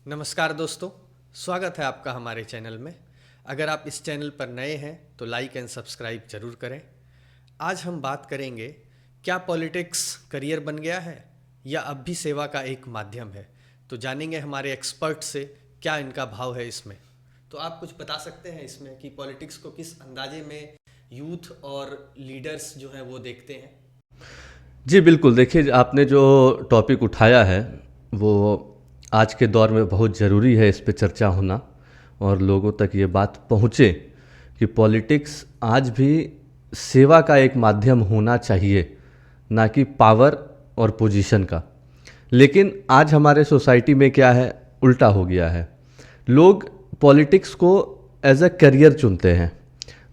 नमस्कार दोस्तों, स्वागत है आपका हमारे चैनल में। अगर आप इस चैनल पर नए हैं तो लाइक एंड सब्सक्राइब जरूर करें। आज हम बात करेंगे, क्या पॉलिटिक्स करियर बन गया है या अब भी सेवा का एक माध्यम है। तो जानेंगे हमारे एक्सपर्ट से क्या इनका भाव है इसमें। तो आप कुछ बता सकते हैं इसमें कि पॉलिटिक्स को किस अंदाजे में यूथ और लीडर्स जो हैं वो देखते हैं। जी बिल्कुल, देखिए आपने जो टॉपिक उठाया है वो आज के दौर में बहुत ज़रूरी है इस पे चर्चा होना और लोगों तक ये बात पहुँचे कि पॉलिटिक्स आज भी सेवा का एक माध्यम होना चाहिए, ना कि पावर और पोजीशन का। लेकिन आज हमारे सोसाइटी में क्या है, उल्टा हो गया है। लोग पॉलिटिक्स को एज अ करियर चुनते हैं।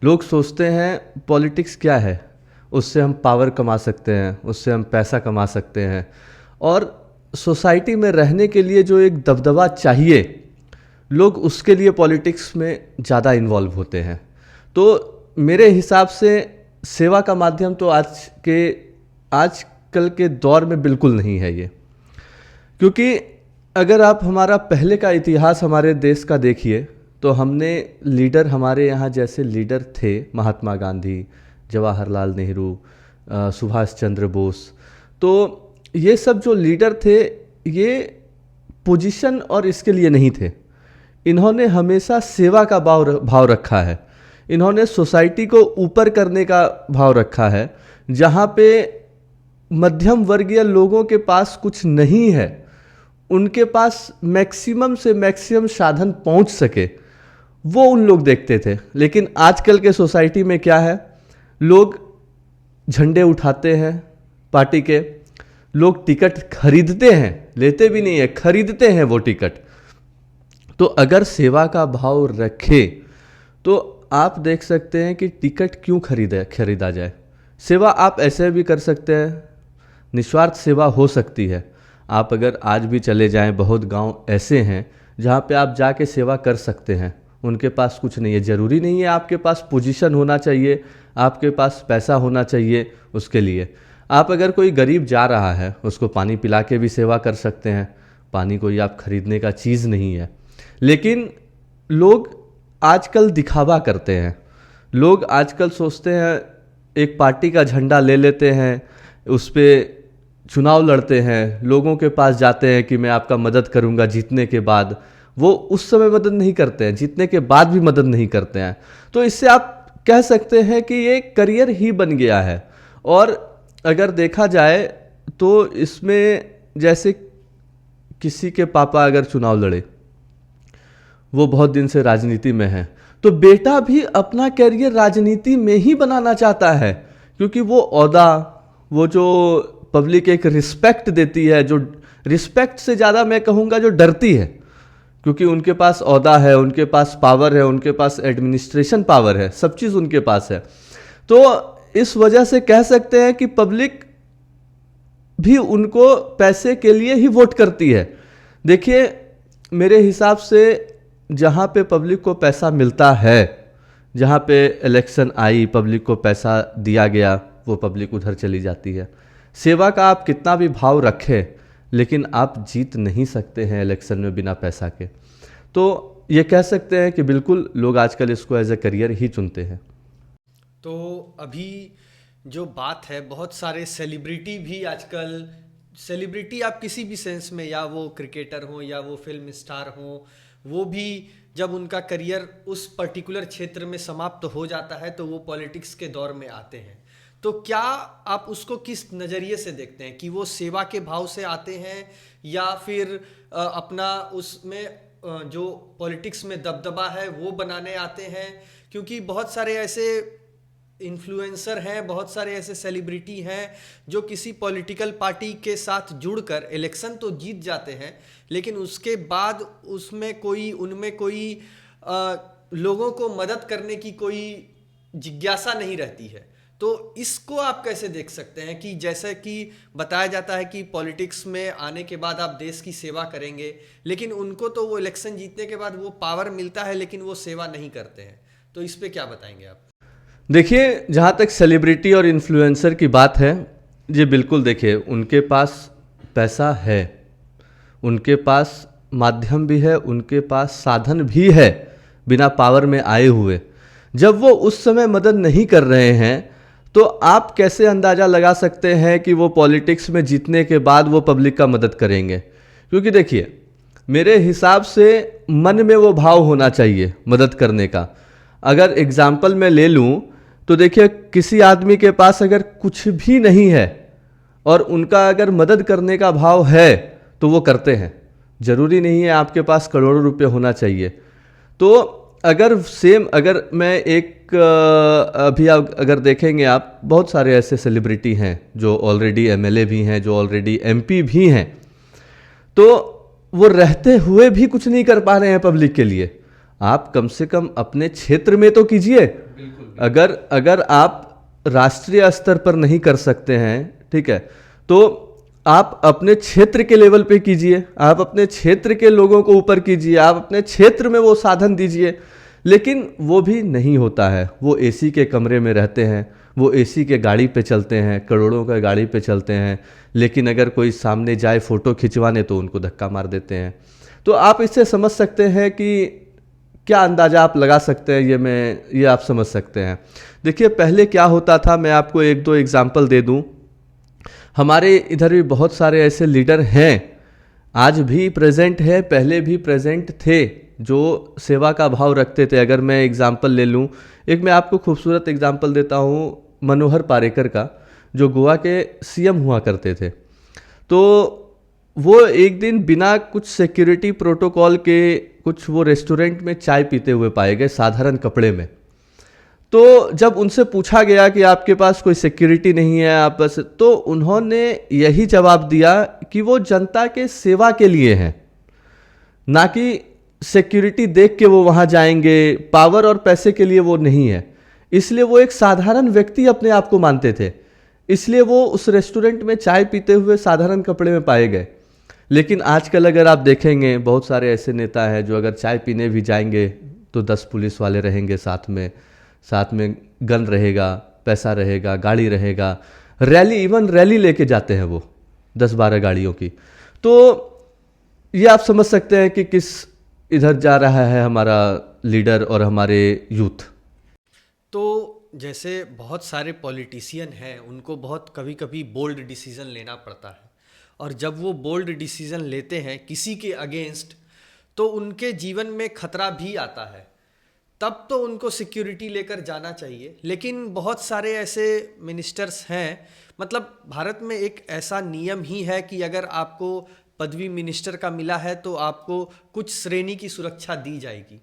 लोग सोचते हैं पॉलिटिक्स क्या है, उससे हम पावर कमा सकते हैं, उससे हम पैसा कमा सकते हैं और सोसाइटी में रहने के लिए जो एक दबदबा चाहिए, लोग उसके लिए पॉलिटिक्स में ज़्यादा इन्वॉल्व होते हैं। तो मेरे हिसाब से सेवा का माध्यम तो आजकल के दौर में बिल्कुल नहीं है ये। क्योंकि अगर आप हमारा पहले का इतिहास हमारे देश का देखिए तो हमने लीडर, हमारे यहाँ जैसे लीडर थे महात्मा गांधी, जवाहरलाल नेहरू, सुभाष चंद्र बोस। तो ये सब जो लीडर थे ये पोजीशन और इसके लिए नहीं थे। इन्होंने हमेशा सेवा का भाव रखा है। इन्होंने सोसाइटी को ऊपर करने का भाव रखा है। जहाँ पे मध्यम वर्गीय लोगों के पास कुछ नहीं है, उनके पास मैक्सिमम से मैक्सिमम साधन पहुंच सके, वो उन लोग देखते थे। लेकिन आजकल के सोसाइटी में क्या है, लोग झंडे उठाते हैं पार्टी के, लोग टिकट खरीदते हैं, लेते भी नहीं है, खरीदते हैं वो टिकट। तो अगर सेवा का भाव रखे तो आप देख सकते हैं कि टिकट क्यों खरीदा जाए। सेवा आप ऐसे भी कर सकते हैं, निस्वार्थ सेवा हो सकती है। आप अगर आज भी चले जाएं, बहुत गांव ऐसे हैं जहां पे आप जाके सेवा कर सकते हैं। उनके पास कुछ नहीं है, ज़रूरी नहीं है आपके पास पोजीशन होना चाहिए, आपके पास पैसा होना चाहिए उसके लिए। आप अगर कोई गरीब जा रहा है, उसको पानी पिला के भी सेवा कर सकते हैं। पानी कोई आप खरीदने का चीज़ नहीं है। लेकिन लोग आजकल दिखावा करते हैं। लोग आजकल सोचते हैं, एक पार्टी का झंडा ले लेते हैं, उस पर चुनाव लड़ते हैं, लोगों के पास जाते हैं कि मैं आपका मदद करूंगा जीतने के बाद। वो उस समय मदद नहीं करते हैं, जीतने के बाद भी मदद नहीं करते हैं। तो इससे आप कह सकते हैं कि ये करियर ही बन गया है। और अगर देखा जाए तो इसमें जैसे किसी के पापा अगर चुनाव लड़े, वो बहुत दिन से राजनीति में है, तो बेटा भी अपना करियर राजनीति में ही बनाना चाहता है। क्योंकि वो ओहदा, वो जो पब्लिक एक रिस्पेक्ट देती है, जो रिस्पेक्ट से ज़्यादा मैं कहूँगा जो डरती है, क्योंकि उनके पास ओहदा है, उनके पास पावर है, उनके पास एडमिनिस्ट्रेशन पावर है, सब चीज़ उनके पास है। तो इस वजह से कह सकते हैं कि पब्लिक भी उनको पैसे के लिए ही वोट करती है। देखिए, मेरे हिसाब से जहाँ पे पब्लिक को पैसा मिलता है, जहाँ पे इलेक्शन आई, पब्लिक को पैसा दिया गया, वो पब्लिक उधर चली जाती है। सेवा का आप कितना भी भाव रखें, लेकिन आप जीत नहीं सकते हैं इलेक्शन में बिना पैसा के। तो ये कह सकते हैं कि बिल्कुल लोग आजकल इसको एज ए करियर ही चुनते हैं। तो अभी जो बात है, बहुत सारे सेलिब्रिटी भी आजकल, सेलिब्रिटी आप किसी भी सेंस में, या वो क्रिकेटर हो या वो फिल्म स्टार हो, वो भी जब उनका करियर उस पर्टिकुलर क्षेत्र में समाप्त हो जाता है तो वो पॉलिटिक्स के दौर में आते हैं। तो क्या आप उसको किस नज़रिए से देखते हैं कि वो सेवा के भाव से आते हैं या फिर अपना उसमें जो पॉलिटिक्स में दबदबा है वो बनाने आते हैं? क्योंकि बहुत सारे ऐसे इन्फ्लुएंसर हैं, बहुत सारे ऐसे सेलिब्रिटी हैं जो किसी पॉलिटिकल पार्टी के साथ जुड़कर इलेक्शन तो जीत जाते हैं, लेकिन उसके बाद उनमें कोई लोगों को मदद करने की कोई जिज्ञासा नहीं रहती है। तो इसको आप कैसे देख सकते हैं कि जैसे कि बताया जाता है कि पॉलिटिक्स में आने के बाद आप देश की सेवा करेंगे, लेकिन उनको तो वो इलेक्शन जीतने के बाद वो पावर मिलता है लेकिन वो सेवा नहीं करते हैं। तो इस पे क्या बताएंगे आप? देखिए, जहाँ तक सेलिब्रिटी और इन्फ्लुएंसर की बात है, जी बिल्कुल, देखिए उनके पास पैसा है, उनके पास माध्यम भी है, उनके पास साधन भी है बिना पावर में आए हुए, जब वो उस समय मदद नहीं कर रहे हैं, तो आप कैसे अंदाज़ा लगा सकते हैं कि वो पॉलिटिक्स में जीतने के बाद वो पब्लिक का मदद करेंगे? क्योंकि देखिए, मेरे हिसाब से मन में वो भाव होना चाहिए मदद करने का। अगर एग्जाम्पल मैं ले लूँ तो देखिए, किसी आदमी के पास अगर कुछ भी नहीं है और उनका अगर मदद करने का भाव है तो वो करते हैं। ज़रूरी नहीं है आपके पास करोड़ों रुपए होना चाहिए। तो अगर मैं एक अभी अगर देखेंगे आप, बहुत सारे ऐसे सेलिब्रिटी हैं जो ऑलरेडी एमएलए भी हैं, जो ऑलरेडी एमपी भी हैं, तो वो रहते हुए भी कुछ नहीं कर पा रहे हैं पब्लिक के लिए। आप कम से कम अपने क्षेत्र में तो कीजिए। अगर आप राष्ट्रीय स्तर पर नहीं कर सकते हैं, ठीक है, तो आप अपने क्षेत्र के लेवल पे कीजिए, आप अपने क्षेत्र के लोगों को ऊपर कीजिए, आप अपने क्षेत्र में वो साधन दीजिए। लेकिन वो भी नहीं होता है। वो एसी के कमरे में रहते हैं, वो एसी के गाड़ी पे चलते हैं, करोड़ों का गाड़ी पे चलते हैं, लेकिन अगर कोई सामने जाए फ़ोटो खिंचवाने तो उनको धक्का मार देते हैं। तो आप इससे समझ सकते हैं कि क्या अंदाज़ा आप लगा सकते हैं, ये आप समझ सकते हैं। देखिए, पहले क्या होता था, मैं आपको एक दो एग्जाम्पल दे दूं। हमारे इधर भी बहुत सारे ऐसे लीडर हैं, आज भी प्रेजेंट है, पहले भी प्रेजेंट थे, जो सेवा का भाव रखते थे। अगर मैं एग्जाम्पल ले लूँ, एक मैं आपको खूबसूरत एग्जाम्पल देता हूँ मनोहर पारेकर का, जो गोवा के सीएम हुआ करते थे। तो वो एक दिन बिना कुछ सिक्योरिटी प्रोटोकॉल के कुछ वो रेस्टोरेंट में चाय पीते हुए पाए गए, साधारण कपड़े में। तो जब उनसे पूछा गया कि आपके पास कोई सिक्योरिटी नहीं है, आप बस, तो उन्होंने यही जवाब दिया कि वो जनता के सेवा के लिए हैं, ना कि सिक्योरिटी देख के वो वहाँ जाएंगे, पावर और पैसे के लिए वो नहीं है। इसलिए वो एक साधारण व्यक्ति अपने आप को मानते थे, इसलिए वो उस रेस्टोरेंट में चाय पीते हुए साधारण कपड़े में पाए गए। लेकिन आजकल अगर आप देखेंगे, बहुत सारे ऐसे नेता हैं जो अगर चाय पीने भी जाएंगे तो 10 पुलिस वाले रहेंगे साथ में गन रहेगा, पैसा रहेगा, गाड़ी रहेगा, रैली लेके जाते हैं वो 10-12 गाड़ियों की। तो ये आप समझ सकते हैं कि किस इधर जा रहा है हमारा लीडर और हमारे यूथ। तो जैसे बहुत सारे पॉलिटिशियन हैं, उनको बहुत कभी कभी बोल्ड डिसीजन लेना पड़ता है, और जब वो बोल्ड डिसीजन लेते हैं किसी के अगेंस्ट, तो उनके जीवन में खतरा भी आता है, तब तो उनको सिक्योरिटी लेकर जाना चाहिए। लेकिन बहुत सारे ऐसे मिनिस्टर्स हैं, मतलब भारत में एक ऐसा नियम ही है कि अगर आपको पदवी मिनिस्टर का मिला है तो आपको कुछ श्रेणी की सुरक्षा दी जाएगी।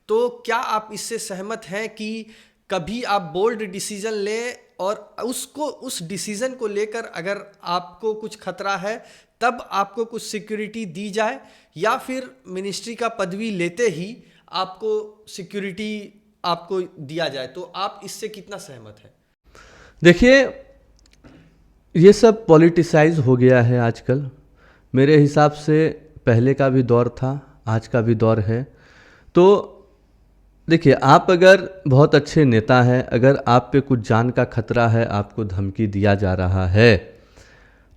तो क्या आप इससे सहमत हैं कि कभी आप बोल्ड डिसीजन लें और उस डिसीजन को लेकर अगर आपको कुछ खतरा है तब आपको कुछ सिक्योरिटी दी जाए, या फिर मिनिस्ट्री का पदवी लेते ही आपको सिक्योरिटी आपको दिया जाए? तो आप इससे कितना सहमत हैं? देखिए, ये सब पॉलिटिसाइज हो गया है आजकल। मेरे हिसाब से पहले का भी दौर था, आज का भी दौर है। तो देखिए, आप अगर बहुत अच्छे नेता हैं, अगर आप पे कुछ जान का खतरा है, आपको धमकी दिया जा रहा है,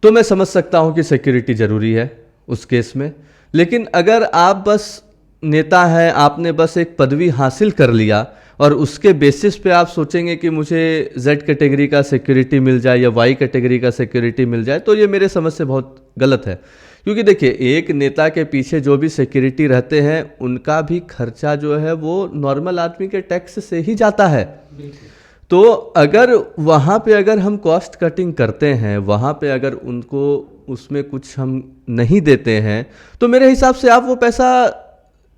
तो मैं समझ सकता हूं कि सिक्योरिटी ज़रूरी है उस केस में। लेकिन अगर आप बस नेता हैं, आपने बस एक पदवी हासिल कर लिया और उसके बेसिस पे आप सोचेंगे कि मुझे Z कैटेगरी का सिक्योरिटी मिल जाए या Y कैटेगरी का सिक्योरिटी मिल जाए, तो ये मेरे समझ से बहुत गलत है। क्योंकि देखिए, एक नेता के पीछे जो भी सिक्योरिटी रहते हैं, उनका भी खर्चा जो है वो नॉर्मल आदमी के टैक्स से ही जाता है। तो अगर वहाँ पे अगर हम कॉस्ट कटिंग करते हैं, वहाँ पे अगर उनको उसमें कुछ हम नहीं देते हैं, तो मेरे हिसाब से आप वो पैसा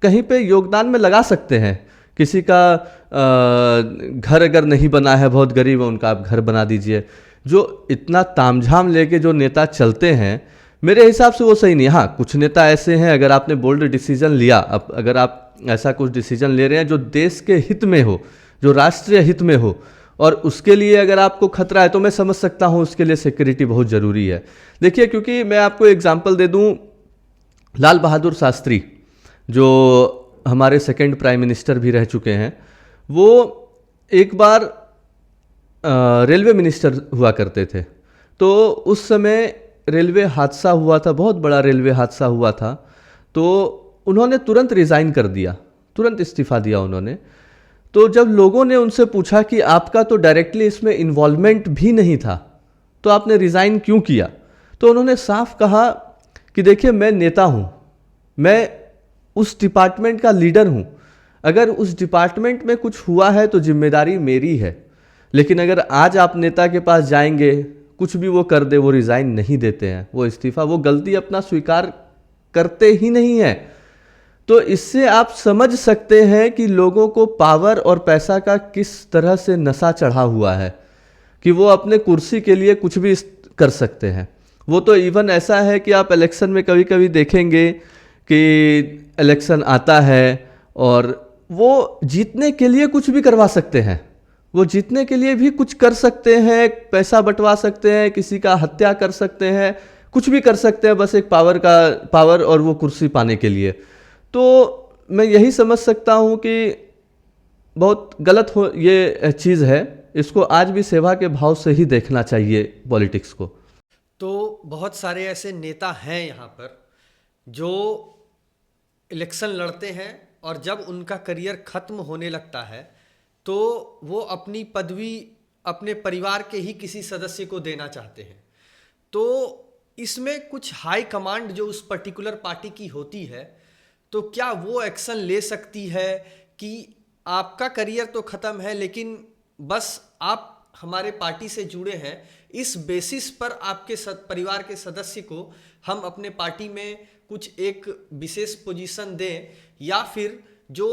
कहीं पे योगदान में लगा सकते हैं। किसी का घर अगर नहीं बना है, बहुत गरीब है, उनका आप घर बना दीजिए। जो इतना तामझाम लेके जो नेता चलते हैं, मेरे हिसाब से वो सही नहीं। हाँ, कुछ नेता ऐसे हैं, अगर आपने बोल्ड डिसीजन लिया, अब अगर आप ऐसा कुछ डिसीजन ले रहे हैं जो देश के हित में हो, जो राष्ट्रीय हित में हो, और उसके लिए अगर आपको खतरा है, तो मैं समझ सकता हूँ उसके लिए सिक्योरिटी बहुत ज़रूरी है। देखिए, क्योंकि मैं आपको एग्जाम्पल दे दूँ, लाल बहादुर शास्त्री जो हमारे सेकंड प्राइम मिनिस्टर भी रह चुके हैं, वो एक बार रेलवे मिनिस्टर हुआ करते थे। तो उस समय रेलवे हादसा हुआ था, बहुत बड़ा रेलवे हादसा हुआ था। तो उन्होंने तुरंत रिज़ाइन कर दिया, तुरंत इस्तीफ़ा दिया उन्होंने। तो जब लोगों ने उनसे पूछा कि आपका तो डायरेक्टली इसमें इन्वॉल्वमेंट भी नहीं था, तो आपने रिज़ाइन क्यों किया, तो उन्होंने साफ कहा कि देखिए मैं नेता हूँ, मैं उस डिपार्टमेंट का लीडर हूँ, अगर उस डिपार्टमेंट में कुछ हुआ है तो जिम्मेदारी मेरी है। लेकिन अगर आज आप नेता के पास जाएंगे, कुछ भी वो कर दे, वो रिज़ाइन नहीं देते हैं, वो इस्तीफ़ा, वो गलती अपना स्वीकार करते ही नहीं है। तो इससे आप समझ सकते हैं कि लोगों को पावर और पैसा का किस तरह से नशा चढ़ा हुआ है कि वो अपने कुर्सी के लिए कुछ भी कर सकते हैं। वो तो इवन ऐसा है कि आप इलेक्शन में कभी कभी देखेंगे कि इलेक्शन आता है और वो जीतने के लिए कुछ भी करवा सकते हैं, वो जीतने के लिए भी कुछ कर सकते हैं, पैसा बंटवा सकते हैं, किसी का हत्या कर सकते हैं, कुछ भी कर सकते हैं, बस एक पावर और वो कुर्सी पाने के लिए। तो मैं यही समझ सकता हूँ कि बहुत गलत हो ये चीज़ है, इसको आज भी सेवा के भाव से ही देखना चाहिए पॉलिटिक्स को। तो बहुत सारे ऐसे नेता हैं यहाँ पर जो इलेक्शन लड़ते हैं और जब उनका करियर खत्म होने लगता है तो वो अपनी पदवी अपने परिवार के ही किसी सदस्य को देना चाहते हैं। तो इसमें कुछ हाई कमांड जो उस पर्टिकुलर पार्टी की होती है, तो क्या वो एक्शन ले सकती है कि आपका करियर तो ख़त्म है लेकिन बस आप हमारे पार्टी से जुड़े हैं, इस बेसिस पर आपके परिवार के सदस्य को हम अपने पार्टी में कुछ एक विशेष पोजीशन दें, या फिर जो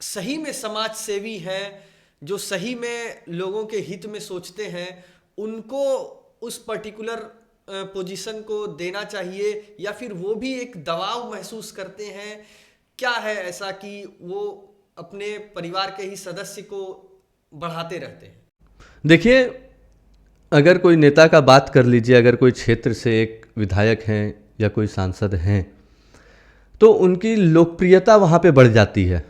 सही में समाज सेवी हैं, जो सही में लोगों के हित में सोचते हैं, उनको उस पर्टिकुलर पोजीशन को देना चाहिए, या फिर वो भी एक दबाव महसूस करते हैं? क्या है ऐसा कि वो अपने परिवार के ही सदस्य को बढ़ाते रहते हैं? देखिए, अगर कोई नेता का बात कर लीजिए, अगर कोई क्षेत्र से एक विधायक हैं या कोई सांसद हैं, तो उनकी लोकप्रियता वहाँ पे बढ़ जाती है,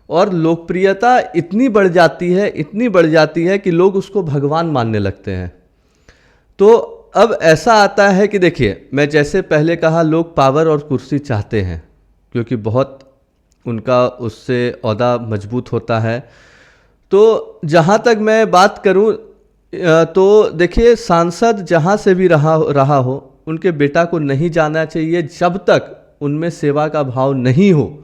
और लोकप्रियता इतनी बढ़ जाती है, इतनी बढ़ जाती है कि लोग उसको भगवान मानने लगते हैं। तो अब ऐसा आता है कि देखिए, मैं जैसे पहले कहा, लोग पावर और कुर्सी चाहते हैं क्योंकि बहुत उनका उससे ओहदा मजबूत होता है। तो जहाँ तक मैं बात करूँ, तो देखिए, सांसद जहाँ से भी रहा हो, उनके बेटा को नहीं जाना चाहिए जब तक उनमें सेवा का भाव नहीं हो।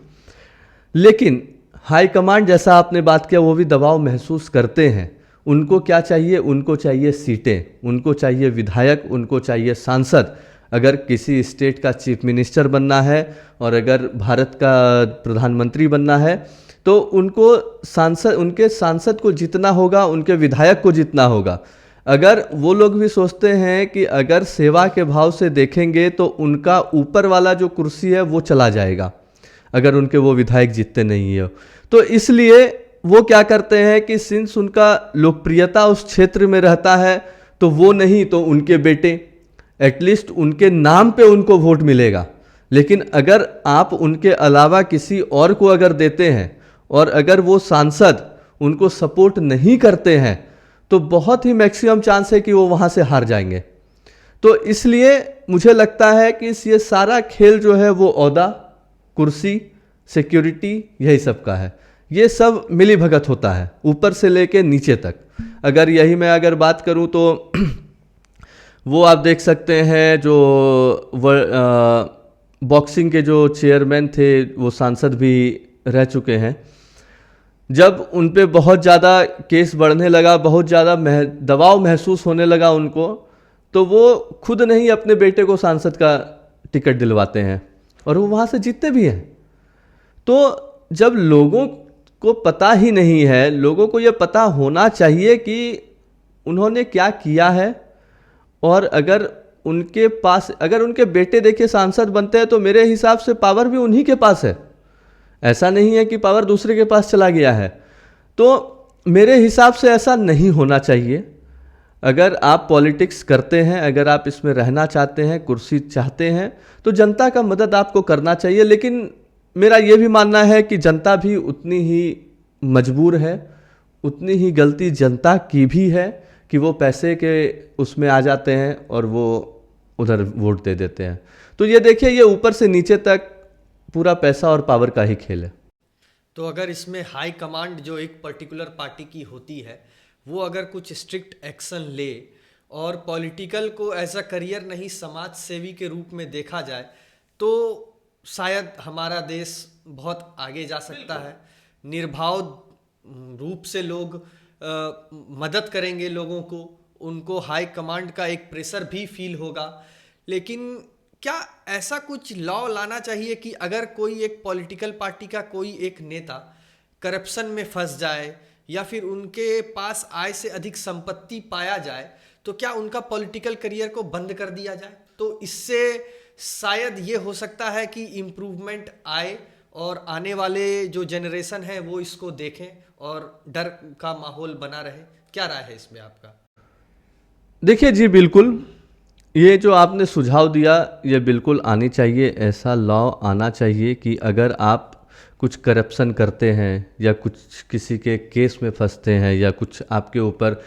लेकिन हाई कमांड, जैसा आपने बात किया, वो भी दबाव महसूस करते हैं। उनको क्या चाहिए? उनको चाहिए सीटें, उनको चाहिए विधायक, उनको चाहिए सांसद। अगर किसी स्टेट का चीफ मिनिस्टर बनना है और अगर भारत का प्रधानमंत्री बनना है, तो उनको सांसद, उनके सांसद को जितना होगा, उनके विधायक को जितना होगा। अगर वो लोग भी सोचते हैं कि अगर सेवा के भाव से देखेंगे तो उनका ऊपर वाला जो कुर्सी है वो चला जाएगा अगर उनके वो विधायक जीतते नहीं है, तो इसलिए वो क्या करते हैं कि सिंस उनका लोकप्रियता उस क्षेत्र में रहता है, तो वो नहीं तो उनके बेटे, एटलीस्ट उनके नाम पे उनको वोट मिलेगा। लेकिन अगर आप उनके अलावा किसी और को अगर देते हैं और अगर वो सांसद उनको सपोर्ट नहीं करते हैं, तो बहुत ही मैक्सिमम चांस है कि वो वहाँ से हार जाएंगे। तो इसलिए मुझे लगता है कि ये सारा खेल जो है वो ओहदा, कुर्सी, सिक्योरिटी, यही सब का है। ये सब मिली भगत होता है ऊपर से लेके नीचे तक। अगर यही मैं अगर बात करूं तो वो आप देख सकते हैं जो बॉक्सिंग के जो चेयरमैन थे, वो सांसद भी रह चुके हैं। जब उन पे बहुत ज़्यादा केस बढ़ने लगा, बहुत ज़्यादा दबाव महसूस होने लगा उनको, तो वो खुद नहीं अपने बेटे को सांसद का टिकट दिलवाते हैं और वो वहाँ से जीतते भी हैं। तो जब लोगों को पता ही नहीं है, लोगों को ये पता होना चाहिए कि उन्होंने क्या किया है, और अगर उनके पास, अगर उनके बेटे देखिए सांसद बनते हैं, तो मेरे हिसाब से पावर भी उन्हीं के पास है। ऐसा नहीं है कि पावर दूसरे के पास चला गया है। तो मेरे हिसाब से ऐसा नहीं होना चाहिए। अगर आप पॉलिटिक्स करते हैं, अगर आप इसमें रहना चाहते हैं, कुर्सी चाहते हैं, तो जनता का मदद आपको करना चाहिए। लेकिन मेरा ये भी मानना है कि जनता भी उतनी ही मजबूर है, उतनी ही गलती जनता की भी है कि वो पैसे के उसमें आ जाते हैं और वो उधर वोट दे देते हैं। तो ये देखिए, ये ऊपर से नीचे तक पूरा पैसा और पावर का ही खेल है। तो अगर इसमें हाई कमांड जो एक पर्टिकुलर पार्टी की होती है, वो अगर कुछ स्ट्रिक्ट एक्शन ले और पॉलिटिकल को एज अ करियर नहीं समाज सेवी के रूप में देखा जाए, तो शायद हमारा देश बहुत आगे जा सकता है। निर्भाव रूप से लोग मदद करेंगे लोगों को, उनको हाई कमांड का एक प्रेशर भी फील होगा। लेकिन क्या ऐसा कुछ लॉ लाना चाहिए कि अगर कोई एक पॉलिटिकल पार्टी का कोई एक नेता करप्शन में फंस जाए या फिर उनके पास आय से अधिक संपत्ति पाया जाए, तो क्या उनका पॉलिटिकल करियर को बंद कर दिया जाए? तो इससे शायद ये हो सकता है कि इम्प्रूवमेंट आए और आने वाले जो जनरेशन है वो इसको देखें और डर का माहौल बना रहे। क्या राय है इसमें आपका? देखिए जी, बिल्कुल ये जो आपने सुझाव दिया ये बिल्कुल आनी चाहिए। ऐसा लॉ आना चाहिए कि अगर आप कुछ करप्शन करते हैं या कुछ किसी के केस में फंसते हैं या कुछ आपके ऊपर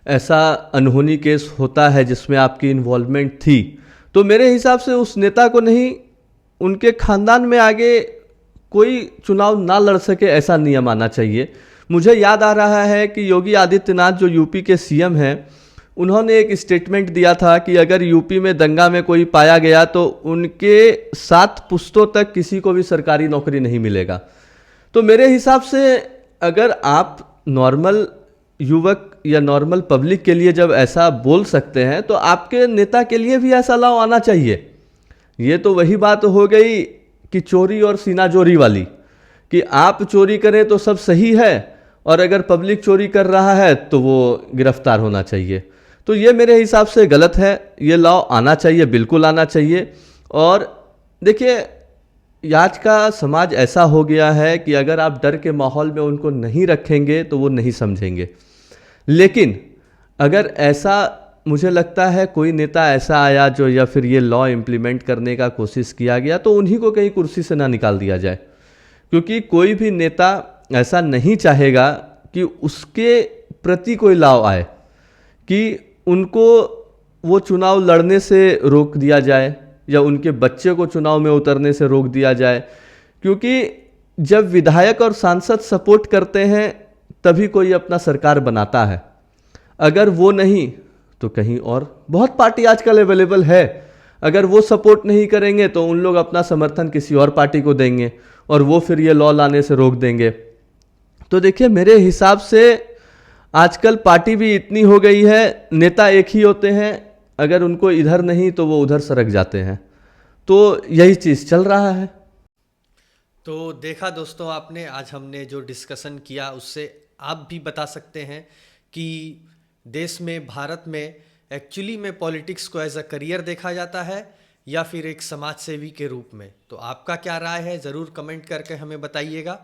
ऐसा अनहोनी केस होता है जिसमें आपकी इन्वॉल्वमेंट थी, तो मेरे हिसाब से उस नेता को नहीं, उनके खानदान में आगे कोई चुनाव ना लड़ सके, ऐसा नियम आना चाहिए। मुझे याद आ रहा है कि योगी आदित्यनाथ जो यूपी के सीएम हैं, उन्होंने एक स्टेटमेंट दिया था कि अगर यूपी में दंगा में कोई पाया गया तो उनके 7 पुश्तों तक किसी को भी सरकारी नौकरी नहीं मिलेगा। तो मेरे हिसाब से अगर आप नॉर्मल युवक या नॉर्मल पब्लिक के लिए जब ऐसा बोल सकते हैं, तो आपके नेता के लिए भी ऐसा लॉ आना चाहिए। ये तो वही बात हो गई कि चोरी और सीनाजोरी वाली, कि आप चोरी करें तो सब सही है और अगर पब्लिक चोरी कर रहा है तो वो गिरफ्तार होना चाहिए। तो ये मेरे हिसाब से गलत है। ये लॉ आना चाहिए, बिल्कुल आना चाहिए। और देखिए, आज का समाज ऐसा हो गया है कि अगर आप डर के माहौल में उनको नहीं रखेंगे तो वो नहीं समझेंगे। लेकिन अगर ऐसा, मुझे लगता है कोई नेता ऐसा आया जो, या फिर ये लॉ इम्प्लीमेंट करने का कोशिश किया गया, तो उन्हीं को कहीं कुर्सी से ना निकाल दिया जाए। क्योंकि कोई भी नेता ऐसा नहीं चाहेगा कि उसके प्रति कोई लाव आए, कि उनको वो चुनाव लड़ने से रोक दिया जाए या उनके बच्चे को चुनाव में उतरने से रोक दिया जाए। क्योंकि जब विधायक और सांसद सपोर्ट करते हैं तभी कोई अपना सरकार बनाता है। अगर वो नहीं तो कहीं और बहुत पार्टी आजकल अवेलेबल है, अगर वो सपोर्ट नहीं करेंगे तो उन लोग अपना समर्थन किसी और पार्टी को देंगे और वो फिर ये लॉ लाने से रोक देंगे। तो देखिए, मेरे हिसाब से आजकल पार्टी भी इतनी हो गई है, नेता एक ही होते हैं, अगर उनको इधर नहीं तो वो उधर सरक जाते हैं। तो यही चीज़ चल रहा है। तो देखा दोस्तों आपने, आज हमने जो डिस्कशन किया उससे आप भी बता सकते हैं कि देश में, भारत में एक्चुअली में पॉलिटिक्स को एज अ करियर देखा जाता है या फिर एक समाज सेवी के रूप में। तो आपका क्या राय है ज़रूर कमेंट करके हमें बताइएगा।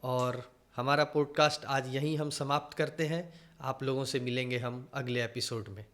और हमारा पॉडकास्ट आज यहीं हम समाप्त करते हैं। आप लोगों से मिलेंगे हम अगले एपिसोड में।